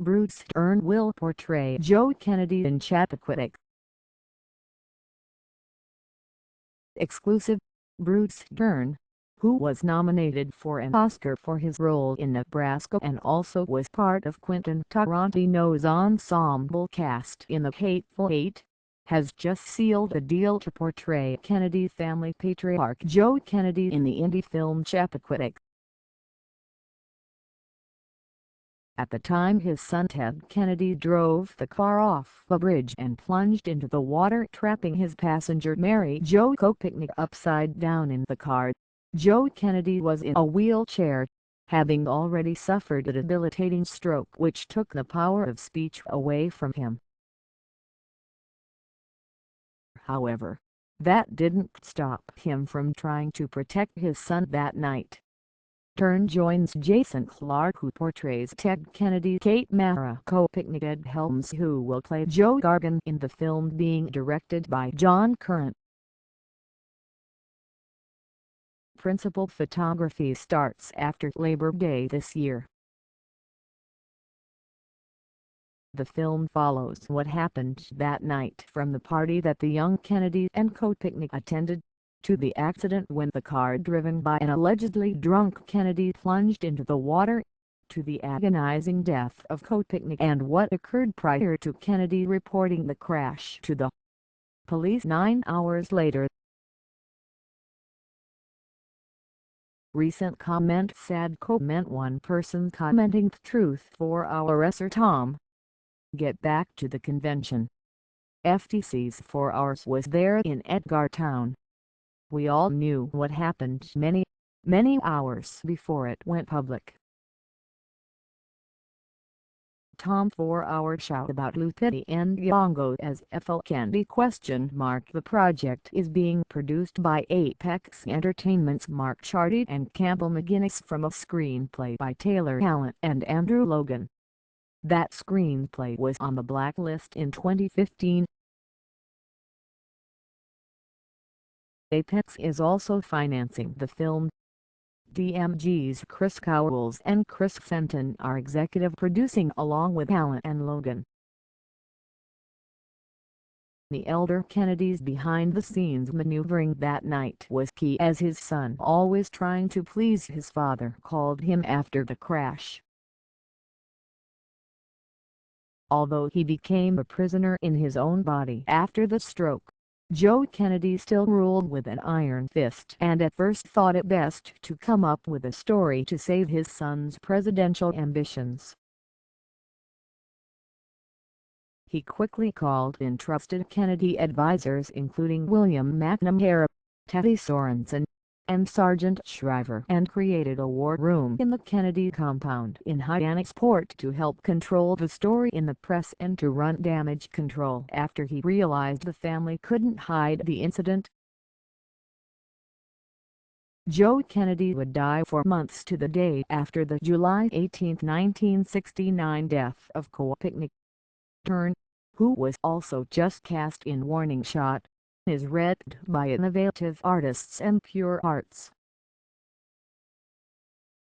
Dern will portray Joe Kennedy in Chappaquiddick. Exclusive. Dern, who was nominated for an Oscar for his role in Nebraska and also was part of Quentin Tarantino's ensemble cast in The Hateful Eight, has just sealed a deal to portray Kennedy family patriarch Joe Kennedy in the indie film Chappaquiddick. At the time his son Ted Kennedy drove the car off a bridge and plunged into the water, trapping his passenger Mary Jo Kopechne upside down in the car. Joe Kennedy was in a wheelchair, having already suffered a debilitating stroke which took the power of speech away from him. However, that didn't stop him from trying to protect his son that night. Dern joins Jason Clarke, who portrays Ted Kennedy, Mary Jo Kopechne, and Helms, who will play Joe Gargan in the film being directed by John Curran. Principal photography starts after Labor Day this year. The film follows what happened that night from the party that the young Kennedy and Kopechne attended, to the accident when the car driven by an allegedly drunk Kennedy plunged into the water, to the agonizing death of Kopechne and what occurred prior to Kennedy reporting the crash to the police 9 hours later. Recent CommentsAdd comment: one person commenting the truth for hoursSure Tom. Get back to the convention. FTC's 4 hours was there in Edgartown. We all knew what happened many hours before it went public. Tom 4-hour shout about Lupita N'yongo as Ethel Kennedy? The project is being produced by Apex Entertainment's Mark Chardy and Campbell McGuinness from a screenplay by Taylor Allen and Andrew Logan. That screenplay was on the blacklist in 2015. Apex is also financing the film. DMG's Chris Cowles and Chris Fenton are executive producing along with Allen and Logan. The elder Kennedy's behind-the-scenes maneuvering that night was key, as his son, always trying to please his father, called him after the crash. Although he became a prisoner in his own body after the stroke, Joe Kennedy still ruled with an iron fist and at first thought it best to come up with a story to save his son's presidential ambitions. He quickly called in trusted Kennedy advisors including William MacNamara, Teddy Sorensen, and Sargent Shriver, and created a war room in the Kennedy compound in Hyannis Port to help control the story in the press and to run damage control after he realized the family couldn't hide the incident. Joe Kennedy would die 4 months to the day after the July 18, 1969 death of Kopechne.Dern, who was also just cast in Warning Shot, is read by innovative artists and Pure Arts.